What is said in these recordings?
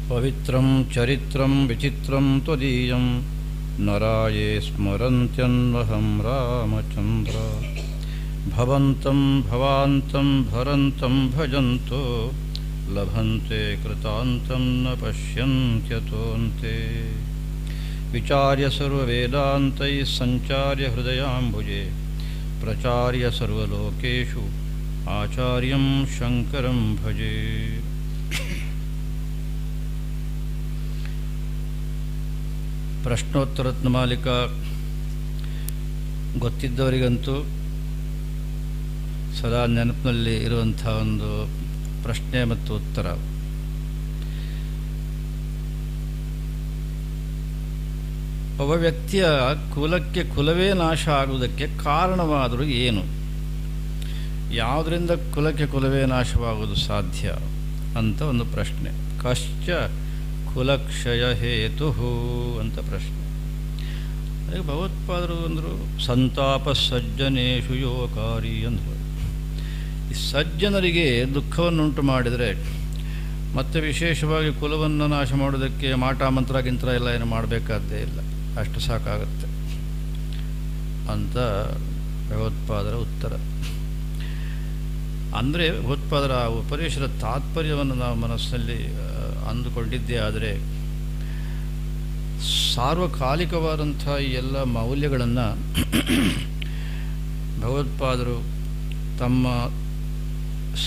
ಪವಿತ್ರಂ ಚರಿತ್ರಂ ವಿಚಿತ್ರಂ ತ್ವದೀಯಂ ನರಾಯೇ ಸ್ಮರಂತ್ಯನ್ವಹಂ ರಾಮಚಂದ್ರ. ಭವಂತಂ ಭವಾಂತಂ ಭರಂತಂ ಭಜಂತೋ ಲಭಂತೆ ಕೃತಾಂತಂ ನ ಪಶ್ಯಂತ್ಯತೋಂತೆ. ವಿಚಾರ್ಯ ಸರ್ವವೇದಾಂತೈ ಸಂಚಾರ್ಯ ಹೃದಯಾಂಬುಜೆ ಪ್ರಚಾರ್ಯ ಸರ್ವಲೋಕೇಶು ಆಚಾರ್ಯಂ ಶಂಕರಂ ಭಜೆ. ಪ್ರಶ್ನೋತ್ತರತ್ನ ಮಾಲಿಕಾ ಗೊತ್ತಿದ್ದವರಿಗಂತೂ ಸದಾ ನೆನಪಿನಲ್ಲಿ ಇರುವಂಥ ಒಂದು ಪ್ರಶ್ನೆ ಮತ್ತು ಉತ್ತರ. ಒಬ್ಬ ವ್ಯಕ್ತಿಯ ಕುಲಕ್ಕೆ ಕುಲವೇ ನಾಶ ಆಗುವುದಕ್ಕೆ ಕಾರಣವಾದರೂ ಏನು? ಯಾವುದರಿಂದ ಕುಲಕ್ಕೆ ಕುಲವೇ ನಾಶವಾಗುವುದು ಸಾಧ್ಯ ಅಂತ ಒಂದು ಪ್ರಶ್ನೆ. ಕಶ್ಚ ಕುಲಕ್ಷಯ ಹೇತು ಅಂತ ಪ್ರಶ್ನೆ. ಅದಕ್ಕೆ ಭಗವತ್ಪಾದರು ಅಂದರು ಸಂತಾಪ ಸಜ್ಜನೇಶು ಯೋಕಾರಿ ಅಂದರು. ಈ ಸಜ್ಜನರಿಗೆ ದುಃಖವನ್ನುಂಟು ಮಾಡಿದರೆ ಮತ್ತೆ ವಿಶೇಷವಾಗಿ ಕುಲವನ್ನು ನಾಶ ಮಾಡೋದಕ್ಕೆ ಮಾಟ ಮಂತ್ರ ಗಿಂತ್ರ ಎಲ್ಲ ಏನು ಮಾಡಬೇಕಾದ್ದೇ ಇಲ್ಲ, ಅಷ್ಟು ಸಾಕಾಗುತ್ತೆ ಅಂತ ಭಗವತ್ಪಾದರ ಉತ್ತರ. ಅಂದರೆ ಭಗವತ್ಪಾದರ ಉಪದೇಶದ ತಾತ್ಪರ್ಯವನ್ನು ನಾವು ಮನಸ್ಸಿನಲ್ಲಿ ಅಂದುಕೊಂಡಿದ್ದೇ ಆದರೆ ಸಾರ್ವಕಾಲಿಕವಾದಂಥ ಈ ಎಲ್ಲ ಮೌಲ್ಯಗಳನ್ನು ಭಗವತ್ಪಾದರು ತಮ್ಮ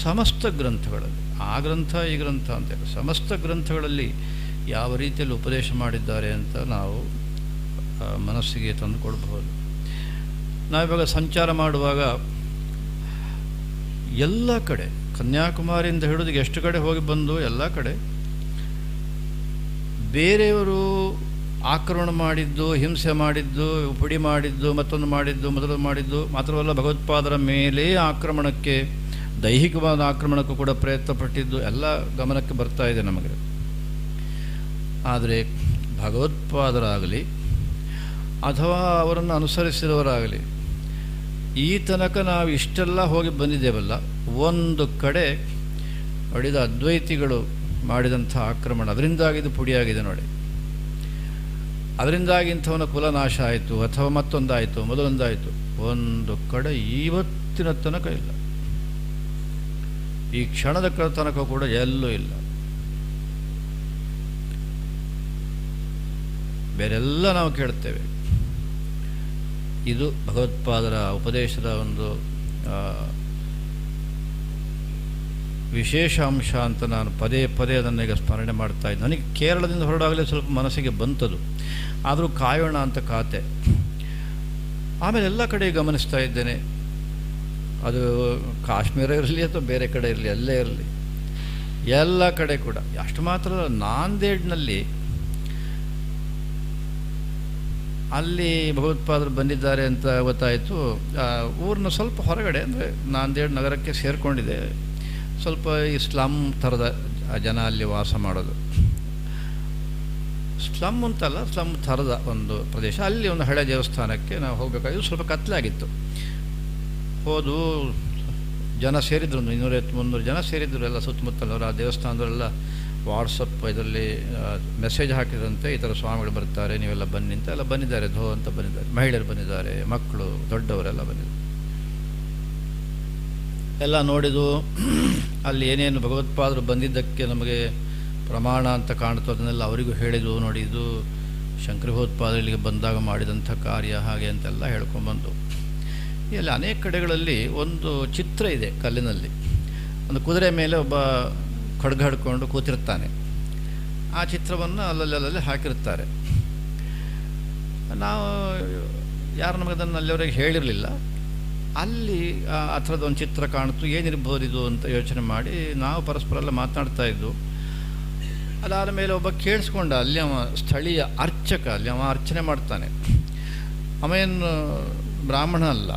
ಸಮಸ್ತ ಗ್ರಂಥಗಳಲ್ಲಿ, ಆ ಗ್ರಂಥ ಈ ಗ್ರಂಥ ಅಂತೇಳಿ ಸಮಸ್ತ ಗ್ರಂಥಗಳಲ್ಲಿ ಯಾವ ರೀತಿಯಲ್ಲಿ ಉಪದೇಶ ಮಾಡಿದ್ದಾರೆ ಅಂತ ನಾವು ಮನಸ್ಸಿಗೆ ತಂದುಕೊಳ್ಬಹುದು. ನಾವಿವಾಗ ಸಂಚಾರ ಮಾಡುವಾಗ ಎಲ್ಲ ಕಡೆ, ಕನ್ಯಾಕುಮಾರಿಯಿಂದ ಹಿಡಿದು ಎಷ್ಟು ಕಡೆ ಹೋಗಿ ಬಂದು ಎಲ್ಲ ಕಡೆ ಬೇರೆಯವರು ಆಕ್ರಮಣ ಮಾಡಿದ್ದು, ಹಿಂಸೆ ಮಾಡಿದ್ದು, ಪುಡಿ ಮಾಡಿದ್ದು, ಮತ್ತೊಂದು ಮಾಡಿದ್ದು, ಮೊದಲು ಮಾಡಿದ್ದು ಮಾತ್ರವಲ್ಲ, ಭಗವತ್ಪಾದರ ಮೇಲೆ ಆಕ್ರಮಣಕ್ಕೆ, ದೈಹಿಕವಾದ ಆಕ್ರಮಣಕ್ಕೂ ಕೂಡ ಪ್ರಯತ್ನ ಪಟ್ಟಿದ್ದು ಎಲ್ಲ ಗಮನಕ್ಕೆ ಬರ್ತಾ ಇದೆ ನಮಗೆ. ಆದರೆ ಭಗವತ್ಪಾದರಾಗಲಿ ಅಥವಾ ಅವರನ್ನು ಅನುಸರಿಸಿದವರಾಗಲಿ ಈ ತನಕ ನಾವು ಇಷ್ಟೆಲ್ಲ ಹೋಗಿ ಬಂದಿದ್ದೇವಲ್ಲ, ಒಂದು ಕಡೆ ಹೊಡೆದ ಅದ್ವೈತಿಗಳು ಮಾಡಿದಂಥ ಆಕ್ರಮಣ, ಅದರಿಂದಾಗಿ ಇದು ಪುಡಿಯಾಗಿದೆ ನೋಡಿ, ಅದರಿಂದಾಗಿ ಇಂಥವನ ಕುಲನಾಶ ಆಯಿತು ಅಥವಾ ಮತ್ತೊಂದಾಯಿತು ಮೊದಲೊಂದಾಯಿತು, ಒಂದು ಕಡೆ ಇವತ್ತಿನ ತನಕ ಇಲ್ಲ, ಈ ಕ್ಷಣದ ತನಕ ಕೂಡ ಎಲ್ಲೂ ಇಲ್ಲ. ಬೇರೆಲ್ಲ ನಾವು ಕೇಳ್ತೇವೆ. ಇದು ಭಗವತ್ಪಾದರ ಉಪದೇಶದ ಒಂದು ವಿಶೇಷ ಅಂಶ ಅಂತ ನಾನು ಪದೇ ಪದೇ ಅದನ್ನು ಈಗ ಸ್ಮರಣೆ ಮಾಡ್ತಾ ಇದ್ದೆ. ನನಗೆ ಕೇರಳದಿಂದ ಹೊರಡಾಗಲೇ ಸ್ವಲ್ಪ ಮನಸ್ಸಿಗೆ ಬಂತದು, ಆದರೂ ಕಾಯೋಣ ಅಂತ ಕಾತೆ. ಆಮೇಲೆ ಎಲ್ಲ ಕಡೆ ಗಮನಿಸ್ತಾ ಇದ್ದೇನೆ, ಅದು ಕಾಶ್ಮೀರ ಇರಲಿ ಅಥವಾ ಬೇರೆ ಕಡೆ ಇರಲಿ, ಎಲ್ಲೇ ಇರಲಿ, ಎಲ್ಲ ಕಡೆ ಕೂಡ. ಅಷ್ಟು ಮಾತ್ರ ಅಲ್ಲ, ನಾಂದೇಡ್ನಲ್ಲಿ ಅಲ್ಲಿ ಭಗವತ್ಪಾದರು ಬಂದಿದ್ದಾರೆ ಅಂತ ಗೊತ್ತಾಯಿತು. ಊರಿನ ಸ್ವಲ್ಪ ಹೊರಗಡೆ, ಅಂದರೆ ನಾಂದೇಡ್ ನಗರಕ್ಕೆ ಸೇರಿಕೊಂಡಿದೆ, ಸ್ವಲ್ಪ ಈ ಸ್ಲಮ್ ಥರದ ಜನ ಅಲ್ಲಿ ವಾಸ ಮಾಡೋದು. ಸ್ಲಮ್ ಅಂತಲ್ಲ, ಸ್ಲಮ್ ಥರದ ಒಂದು ಪ್ರದೇಶ. ಅಲ್ಲಿ ಒಂದು ಹಳೆ ದೇವಸ್ಥಾನಕ್ಕೆ ನಾವು ಹೋಗಬೇಕಾಗಿದ್ದು, ಸ್ವಲ್ಪ ಕತ್ತಲಾಗಿತ್ತು. ಹೋದು ಜನ ಸೇರಿದ್ರು, 250-300 ಜನ ಸೇರಿದ್ರು ಎಲ್ಲ ಸುತ್ತಮುತ್ತಲವರು. ಆ ದೇವಸ್ಥಾನದವರೆಲ್ಲ ವಾಟ್ಸಪ್ ಇದರಲ್ಲಿ ಮೆಸೇಜ್ ಹಾಕಿದಂತೆ ಈ ಥರ ಸ್ವಾಮಿಗಳು ಬರ್ತಾರೆ, ನೀವೆಲ್ಲ ಬನ್ನಿ ಅಂತ ಎಲ್ಲ ಬಂದಿದ್ದಾರೆ. ಧೋ ಅಂತ ಬಂದಿದ್ದಾರೆ, ಮಹಿಳೆಯರು ಬಂದಿದ್ದಾರೆ, ಮಕ್ಕಳು ದೊಡ್ಡವರೆಲ್ಲ ಬಂದಿದ್ದಾರೆ. ಎಲ್ಲ ನೋಡಿದು ಅಲ್ಲಿ ಏನೇನು ಭಗವತ್ಪಾದರು ಬಂದಿದ್ದಕ್ಕೆ ನಮಗೆ ಪ್ರಮಾಣ ಅಂತ ಕಾಣ್ತು ಅದನ್ನೆಲ್ಲ ಅವರಿಗೂ ಹೇಳಿದು. ನೋಡಿ, ಇದು ಶಂಕರ ಭಗವತ್ಪಾದರು ಇಲ್ಲಿಗೆ ಬಂದಾಗ ಮಾಡಿದಂಥ ಕಾರ್ಯ ಹಾಗೆ ಅಂತೆಲ್ಲ ಹೇಳ್ಕೊಂಬಂದು. ಇಲ್ಲಿ ಅನೇಕ ಕಡೆಗಳಲ್ಲಿ ಒಂದು ಚಿತ್ರ ಇದೆ ಕಲ್ಲಿನಲ್ಲಿ, ಒಂದು ಕುದುರೆ ಮೇಲೆ ಒಬ್ಬ ಖಡ್ಗ ಹಿಡ್ಕೊಂಡು ಕೂತಿರ್ತಾನೆ. ಆ ಚಿತ್ರವನ್ನು ಅಲ್ಲಲ್ಲಿ ಹಾಕಿರ್ತಾರೆ. ನಾವು ಯಾರು ನಮಗೆ ಅದನ್ನು ಅಲ್ಲಿವರೆಗೆ ಹೇಳಿರಲಿಲ್ಲ. ಅಲ್ಲಿ ಆ ಥರದ ಒಂದು ಚಿತ್ರ ಕಾಣ್ತು, ಏನಿರ್ಬೋದು ಇದು ಅಂತ ಯೋಚನೆ ಮಾಡಿ ನಾವು ಪರಸ್ಪರ ಎಲ್ಲ ಮಾತನಾಡ್ತಾ ಇದ್ದು. ಅದಾದ ಮೇಲೆ ಒಬ್ಬ ಕೇಳಿಸ್ಕೊಂಡ, ಅಲ್ಲಿ ಅವ ಸ್ಥಳೀಯ ಅರ್ಚಕ, ಅಲ್ಲಿ ಅವ ಅರ್ಚನೆ ಮಾಡ್ತಾನೆ. ಅವೇನು ಬ್ರಾಹ್ಮಣ ಅಲ್ಲ,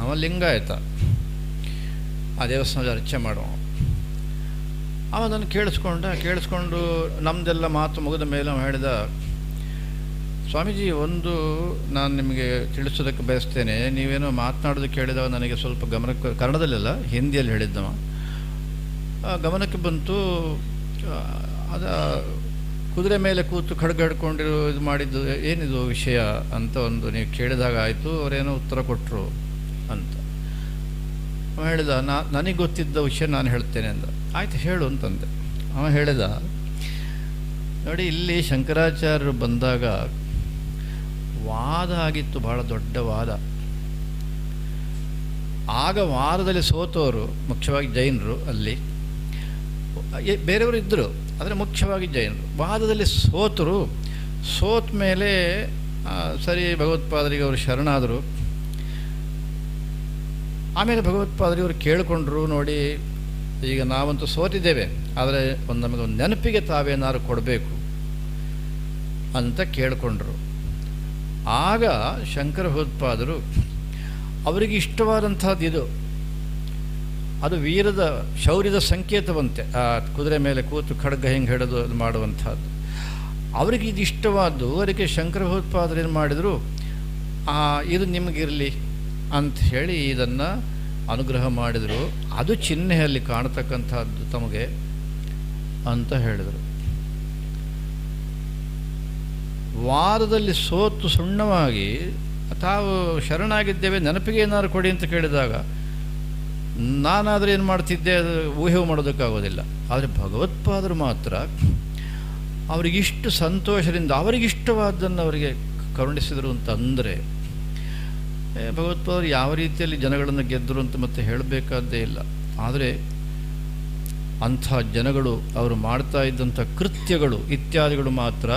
ಅವ ಲಿಂಗಾಯತ, ಆ ದೇವಸ್ಥಾನದಲ್ಲಿ ಅರ್ಚನೆ ಮಾಡುವ. ಅವನನ್ನು ಕೇಳಿಸ್ಕೊಂಡು ನಮ್ಮದೆಲ್ಲ ಮಾತು ಮುಗಿದ ಮೇಲೆ ಅವ ಹೇಳಿದ, ಸ್ವಾಮೀಜಿ, ಒಂದು ನಾನು ನಿಮಗೆ ತಿಳಿಸೋದಕ್ಕೆ ಬಯಸ್ತೇನೆ. ನೀವೇನೋ ಮಾತನಾಡೋದಕ್ಕೆ ಹೇಳಿದವ ನನಗೆ ಸ್ವಲ್ಪ ಗಮನಕ್ಕೆ, ಕನ್ನಡದಲ್ಲೆಲ್ಲ ಹಿಂದಿಯಲ್ಲಿ ಹೇಳಿದ್ದವ, ಗಮನಕ್ಕೆ ಬಂತು. ಅದ ಕುದುರೆ ಮೇಲೆ ಕೂತು ಖಡ್ಗ ಹಿಡ್ಕೊಂಡಿರೋ ಇದು ಮಾಡಿದ್ದು ಏನಿದು ವಿಷಯ ಅಂತ ಒಂದು ನೀವು ಕೇಳಿದಾಗ ಆಯಿತು, ಅವರೇನೋ ಉತ್ತರ ಕೊಟ್ಟರು ಅಂತ. ಅವ ಹೇಳಿದ, ನನಗೆ ಗೊತ್ತಿದ್ದ ವಿಷಯ ನಾನು ಹೇಳ್ತೇನೆ ಅಂದ. ಆಯಿತು ಹೇಳು ಅಂತಂದೆ. ಅವ ಹೇಳಿದ, ನೋಡಿ ಇಲ್ಲಿ ಶಂಕರಾಚಾರ್ಯರು ಬಂದಾಗ ವಾದ ಆಗಿತ್ತು, ಬಹಳ ದೊಡ್ಡ ವಾದ. ಆಗ ವಾದದಲ್ಲಿ ಸೋತವರು ಮುಖ್ಯವಾಗಿ ಜೈನರು, ಅಲ್ಲಿ ಬೇರೆಯವರು ಇದ್ದರು, ಆದರೆ ಮುಖ್ಯವಾಗಿ ಜೈನರು ವಾದದಲ್ಲಿ ಸೋತರು. ಸೋತ ಮೇಲೆ ಸರಿ ಭಗವತ್ಪಾದರಿಗೆ ಅವರು ಶರಣಾದರು. ಆಮೇಲೆ ಭಗವತ್ಪಾದರಿವರು ಕೇಳಿಕೊಂಡ್ರು, ನೋಡಿ ಈಗ ನಾವಂತೂ ಸೋತಿದ್ದೇವೆ, ಆದರೆ ನಮಗೆ ಒಂದು ನೆನಪಿಗೆ ತಾವೇನಾದ್ರು ಕೊಡಬೇಕು ಅಂತ ಕೇಳಿಕೊಂಡ್ರು. ಆಗ ಶಂಕರ ಭಗವತ್ಪಾದರು ಅವರಿಗೆ ಇಷ್ಟವಾದಂಥದ್ದು ಇದು, ಅದು ವೀರದ ಶೌರ್ಯದ ಸಂಕೇತವಂತೆ. ಆ ಕುದುರೆ ಮೇಲೆ ಕೂತು ಖಡ್ಗ ಹೆಂಗೆ ಹಿಡಿದು ಅದು ಮಾಡುವಂಥದ್ದು ಅವರಿಗೆ ಇದು ಇಷ್ಟವಾದ್ದು. ಅದಕ್ಕೆ ಶಂಕರ ಭಗವತ್ಪಾದರು ಏನು ಮಾಡಿದರು, ಇದು ನಿಮಗಿರಲಿ ಅಂತ ಹೇಳಿ ಇದನ್ನು ಅನುಗ್ರಹ ಮಾಡಿದರು. ಅದು ಚಿಹ್ನೆಯಲ್ಲಿ ಕಾಣತಕ್ಕಂಥದ್ದು ತಮಗೆ ಅಂತ ಹೇಳಿದರು. ವಾದದಲ್ಲಿ ಸೋತು ಸುಣ್ಣವಾಗಿ ತಾವು ಶರಣಾಗಿದ್ದೇವೆ, ನೆನಪಿಗೆ ಏನಾದ್ರು ಕೊಡಿ ಅಂತ ಕೇಳಿದಾಗ ನಾನಾದರೂ ಏನು ಮಾಡ್ತಿದ್ದೆ, ಅದು ಊಹೆ ಮಾಡೋದಕ್ಕಾಗೋದಿಲ್ಲ. ಆದರೆ ಭಗವತ್ಪಾದರು ಮಾತ್ರ ಅವರಿಗಿಷ್ಟು ಸಂತೋಷದಿಂದ ಅವರಿಗಿಷ್ಟವಾದ್ದನ್ನು ಅವರಿಗೆ ಕರುಣಿಸಿದರು ಅಂತಂದರೆ, ಭಗವತ್ಪಾದರು ಯಾವ ರೀತಿಯಲ್ಲಿ ಜನಗಳನ್ನು ಗೆದ್ದರು ಅಂತ ಮತ್ತೆ ಹೇಳಬೇಕಾದ್ದೇ ಇಲ್ಲ. ಆದರೆ ಅಂಥ ಜನಗಳು ಅವರು ಮಾಡ್ತಾ ಇದ್ದಂಥ ಕೃತ್ಯಗಳು ಇತ್ಯಾದಿಗಳು ಮಾತ್ರ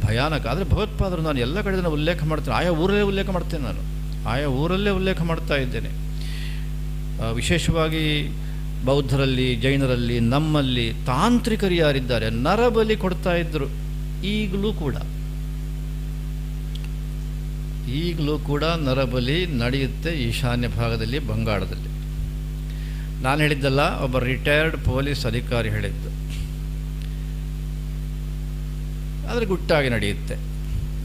ಭಯಾನಕ. ಆದರೆ ಭಗವತ್ಪಾದರು ನಾನು ಎಲ್ಲ ಕಡೆ ಉಲ್ಲೇಖ ಮಾಡ್ತೇನೆ, ಆಯಾ ಊರಲ್ಲೇ ಉಲ್ಲೇಖ ಮಾಡ್ತೇನೆ, ನಾನು ಆಯಾ ಊರಲ್ಲೇ ಉಲ್ಲೇಖ ಮಾಡ್ತಾ ಇದ್ದೇನೆ. ವಿಶೇಷವಾಗಿ ಬೌದ್ಧರಲ್ಲಿ, ಜೈನರಲ್ಲಿ, ನಮ್ಮಲ್ಲಿ ತಾಂತ್ರಿಕರು ಯಾರಿದ್ದಾರೆ ನರಬಲಿ ಕೊಡ್ತಾ ಇದ್ದರು. ಈಗಲೂ ಕೂಡ ನರಬಲಿ ನಡೆಯುತ್ತೆ ಈಶಾನ್ಯ ಭಾಗದಲ್ಲಿ, ಬಂಗಾಳದಲ್ಲಿ. ನಾನು ಹೇಳಿದ್ದಲ್ಲ, ಒಬ್ಬ ರಿಟೈರ್ಡ್ ಪೊಲೀಸ್ ಅಧಿಕಾರಿ ಹೇಳಿದ್ದು. ಆದರೆ ಗುಟ್ಟಾಗಿ ನಡೆಯುತ್ತೆ,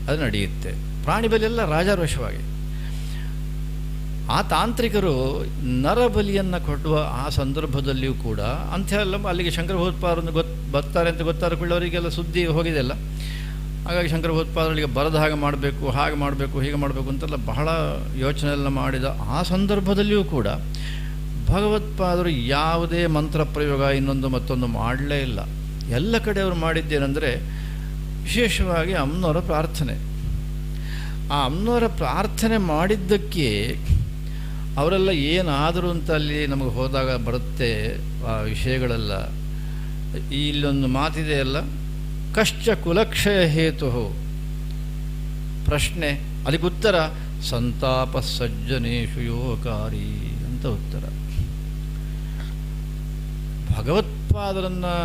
ಅದು ನಡೆಯುತ್ತೆ. ಪ್ರಾಣಿ ಬಲಿ ಎಲ್ಲ ರಾಜಾರೋಷವಾಗಿ. ಆ ತಾಂತ್ರಿಕರು ನರಬಲಿಯನ್ನು ಕೊಡುವ ಆ ಸಂದರ್ಭದಲ್ಲಿಯೂ ಕೂಡ ಅಂಥೆಲ್ಲ ಅಲ್ಲಿಗೆ ಶಂಕರ ಭಗವತ್ಪಾದರನ್ನು ಬರ್ತಾರೆ ಅಂತ ಗೊತ್ತಾದ ಕೂಡ ಅವರಿಗೆಲ್ಲ ಸುದ್ದಿ ಹೋಗಿದೆಯಲ್ಲ. ಹಾಗಾಗಿ ಶಂಕರ ಭಗವತ್ಪಾದರಿಗೆ ಬರದ ಹಾಗೆ ಮಾಡಬೇಕು, ಹಾಗೆ ಮಾಡಬೇಕು, ಹೀಗೆ ಮಾಡಬೇಕು ಅಂತೆಲ್ಲ ಬಹಳ ಯೋಚನೆ ಎಲ್ಲ ಮಾಡಿದ ಆ ಸಂದರ್ಭದಲ್ಲಿಯೂ ಕೂಡ ಭಗವತ್ಪಾದರು ಯಾವುದೇ ಮಂತ್ರ ಪ್ರಯೋಗ ಇನ್ನೊಂದು ಮತ್ತೊಂದು ಮಾಡಲೇ ಇಲ್ಲ. ಎಲ್ಲ ಕಡೆ ಅವರು ಮಾಡಿದ್ದೇನೆಂದರೆ ವಿಶೇಷವಾಗಿ ಅಮ್ಮನವರ ಪ್ರಾರ್ಥನೆ. ಆ ಅಮ್ಮನವರ ಪ್ರಾರ್ಥನೆ ಮಾಡಿದ್ದಕ್ಕೆ ಅವರೆಲ್ಲ ಏನಾದರೂ ಅಂತ ಅಲ್ಲಿ ನಮಗೆ ಹೋದಾಗ ಬರುತ್ತೆ ಆ ವಿಷಯಗಳೆಲ್ಲ. ಇಲ್ಲೊಂದು ಮಾತಿದೆಯಲ್ಲ, ಕಶ್ಚ ಕುಲಕ್ಷಯ ಹೇತು ಪ್ರಶ್ನೆ, ಅದಕ್ಕೆ ಉತ್ತರ ಸಂತಾಪ ಸಜ್ಜನೇಶು ಯೋಕಾರಿ ಅಂತ ಉತ್ತರ. ಭಗವತ್ಪಾದರನ್ನು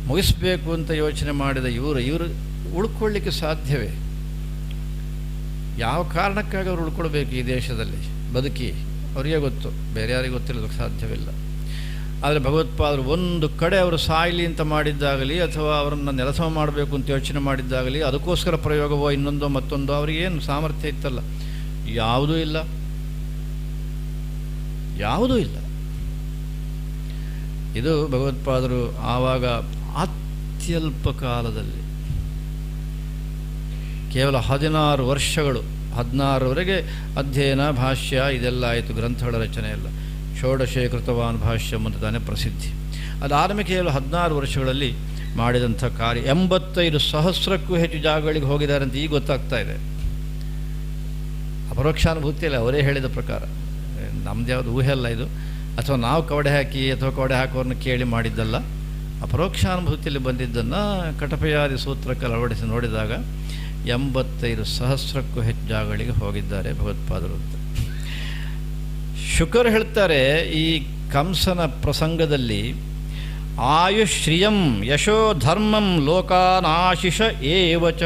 ಮುಗಿಸ್ಬೇಕು ಅಂತ ಯೋಚನೆ ಮಾಡಿದ ಇವರು ಉಳ್ಕೊಳ್ಳಿಕ್ಕೆ ಸಾಧ್ಯವೇ? ಯಾವ ಕಾರಣಕ್ಕಾಗಿ ಅವರು ಉಳ್ಕೊಳ್ಬೇಕು ಈ ದೇಶದಲ್ಲಿ ಬದುಕಿ? ಅವರಿಗೆ ಗೊತ್ತು, ಬೇರೆ ಯಾರಿಗೆ ಗೊತ್ತಿರೋದಕ್ಕೆ ಸಾಧ್ಯವಿಲ್ಲ. ಆದರೆ ಭಗವತ್ಪಾದರು ಒಂದು ಕಡೆ ಅವರು ಸಾಯಲಿ ಅಂತ ಮಾಡಿದ್ದಾಗಲಿ ಅಥವಾ ಅವರನ್ನು ನೆಲಸಮ ಮಾಡಬೇಕು ಅಂತ ಯೋಚನೆ ಮಾಡಿದ್ದಾಗಲಿ ಅದಕ್ಕೋಸ್ಕರ ಪ್ರಯೋಗವೋ ಇನ್ನೊಂದೋ ಮತ್ತೊಂದೋ ಅವರಿಗೇನು ಸಾಮರ್ಥ್ಯ ಇತ್ತಲ್ಲ, ಯಾವುದೂ ಇಲ್ಲ. ಇದು ಭಗವತ್ಪಾದರು ಆವಾಗ ಅತ್ಯಲ್ಪ ಕಾಲದಲ್ಲಿ ಕೇವಲ 16 ವರ್ಷಗಳು, 16ವರೆಗೆ ಅಧ್ಯಯನ, ಭಾಷ್ಯ ಇದೆಲ್ಲ ಆಯಿತು, ಗ್ರಂಥಗಳ ರಚನೆ ಎಲ್ಲ. ಷೋಡಶೇ ಕೃತವಾನ್ ಭಾಷ್ಯ ಅಂತ ತಾನೇ ಪ್ರಸಿದ್ಧಿ. ಅದಾದಮೇಲೆ ಕೇವಲ 16 ವರ್ಷಗಳಲ್ಲಿ ಮಾಡಿದಂಥ ಕಾರ್ಯ 85,000ಕ್ಕೂ ಹೆಚ್ಚು ಜಾಗಗಳಿಗೆ ಹೋಗಿದ್ದಾರೆ ಅಂತ ಈಗ ಗೊತ್ತಾಗ್ತಾ ಇದೆ. ಅಪರೋಕ್ಷಾನುಭೂತಿಯಲ್ಲಿ ಅವರೇ ಹೇಳಿದ ಪ್ರಕಾರ, ನಮ್ದು ಯಾವುದು ಊಹೆ ಅಲ್ಲ ಇದು, ಅಥವಾ ನಾವು ಕವಡೆ ಹಾಕಿ ಅಥವಾ ಕವಡೆ ಹಾಕೋರನ್ನ ಕೇಳಿ ಮಾಡಿದ್ದಲ್ಲ. ಅಪರೋಕ್ಷಾನುಭೂತಿಯಲ್ಲಿ ಬಂದಿದ್ದನ್ನು ಕಟಪಯಾದಿ ಸೂತ್ರಕ್ಕೆ ಅಳವಡಿಸಿ ನೋಡಿದಾಗ 85,000ಕ್ಕೂ ಹೆಚ್ಚು ಜಾಗಗಳಿಗೆ ಹೋಗಿದ್ದಾರೆ ಭಗವತ್ಪಾದರು ಅಂತ. ಶುಕರು ಹೇಳ್ತಾರೆ ಈ ಕಂಸನ ಪ್ರಸಂಗದಲ್ಲಿ, ಆಯುಶ್ರಿಯಂ ಯಶೋ ಧರ್ಮಂ ಲೋಕಾನಾಶಿಷ ಏವಚ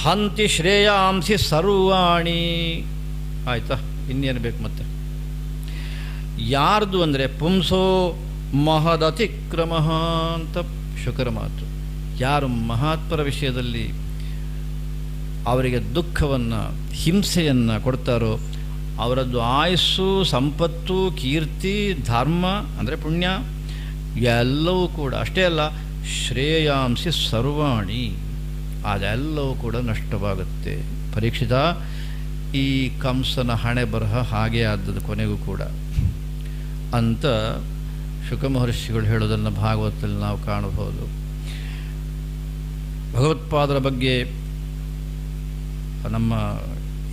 ಹಂತಿ ಶ್ರೇಯಾಂಸಿ ಸರ್ವಾಣಿ. ಆಯಿತಾ, ಇನ್ನೇನು ಬೇಕು ಮತ್ತೆ? ಯಾರ್ದು ಅಂದರೆ ಪುಂಸೋ ಮಹದತಿಕ್ರಮ ಅಂತ ಶುಕರ ಮಾತು. ಯಾರು ಮಹಾತ್ಮರ ವಿಷಯದಲ್ಲಿ ಅವರಿಗೆ ದುಃಖವನ್ನು, ಹಿಂಸೆಯನ್ನು ಕೊಡ್ತಾರೋ ಅವರದ್ದು ಆಯಸ್ಸು, ಸಂಪತ್ತು, ಕೀರ್ತಿ, ಧರ್ಮ ಅಂದರೆ ಪುಣ್ಯ ಎಲ್ಲವೂ ಕೂಡ ಅಷ್ಟೇ ಅಲ್ಲ, ಶ್ರೇಯಾಂಸಿ ಸರ್ವಾಣಿ, ಅದೆಲ್ಲವೂ ಕೂಡ ನಷ್ಟವಾಗುತ್ತೆ. ಪರೀಕ್ಷಿತ, ಈ ಕಂಸನ ಹಣೆ ಬರಹ ಹಾಗೇ ಆದದ್ದು ಕೊನೆಗೂ ಕೂಡ ಅಂತ ಶುಕ ಮಹರ್ಷಿಗಳು ಹೇಳೋದನ್ನು ಭಾಗವತದಲ್ಲಿ ನಾವು ಕಾಣಬಹುದು. ಭಗವತ್ಪಾದರ ಬಗ್ಗೆ ನಮ್ಮ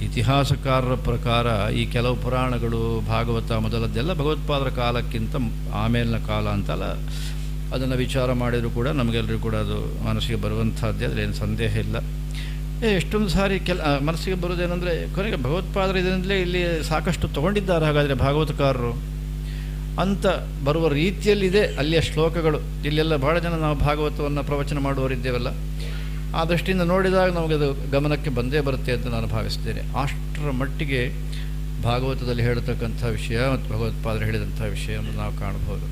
ಇತಿಹಾಸಕಾರರ ಪ್ರಕಾರ ಈ ಕೆಲವು ಪುರಾಣಗಳು, ಭಾಗವತ ಮೊದಲದ್ದೆಲ್ಲ ಭಗವತ್ಪಾದರ ಕಾಲಕ್ಕಿಂತ ಆಮೇಲಿನ ಕಾಲ ಅಂತಲ್ಲ. ಅದನ್ನು ವಿಚಾರ ಮಾಡಿದರೂ ಕೂಡ ನಮಗೆಲ್ಲರಿಗೂ ಕೂಡ ಅದು ಮನಸ್ಸಿಗೆ ಬರುವಂಥದ್ದೇ, ಅದರೇನು ಸಂದೇಹ ಇಲ್ಲ. ಎಷ್ಟೊಂದು ಸಾರಿ ಮನಸ್ಸಿಗೆ ಬರೋದೇನೆಂದರೆ, ಕೊನೆಗೆ ಭಗವತ್ಪಾದರು ಇದರಿಂದಲೇ ಇಲ್ಲಿ ಸಾಕಷ್ಟು ತೊಗೊಂಡಿದ್ದಾರೆ ಹಾಗಾದರೆ ಭಾಗವತಕಾರರು ಅಂತ ಬರುವ ರೀತಿಯಲ್ಲಿದೆ ಅಲ್ಲಿಯ ಶ್ಲೋಕಗಳು. ಇಲ್ಲೆಲ್ಲ ಭಾಳ ಜನ ನಾವು ಭಾಗವತವನ್ನು ಪ್ರವಚನ ಮಾಡುವವರಿದ್ದೇವಲ್ಲ, ಆ ದೃಷ್ಟಿಯಿಂದ ನೋಡಿದಾಗ ನಮಗದು ಗಮನಕ್ಕೆ ಬಂದೇ ಬರುತ್ತೆ ಅಂತ ನಾನು ಭಾವಿಸ್ತೇನೆ. ಅಷ್ಟರ ಮಟ್ಟಿಗೆ ಭಾಗವತದಲ್ಲಿ ಹೇಳತಕ್ಕಂಥ ವಿಷಯ ಮತ್ತು ಭಗವತ್ಪಾದರು ಹೇಳಿದಂಥ ವಿಷಯವನ್ನು ನಾವು ಕಾಣಬಹುದು.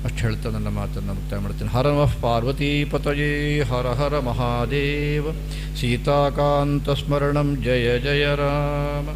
ಅಷ್ಟು ಹೇಳ್ತಾ ನನ್ನ ಮಾತನ್ನು ಮುಕ್ತಾಯ ಮಾಡ್ತೇನೆ. ಹರ ನಮಃ ಪಾರ್ವತೀಪತಯೇ, ಹರ ಹರ ಮಹಾದೇವ. ಸೀತಾಕಾಂತ ಸ್ಮರಣಂ, ಜಯ ಜಯ ರಾಮ.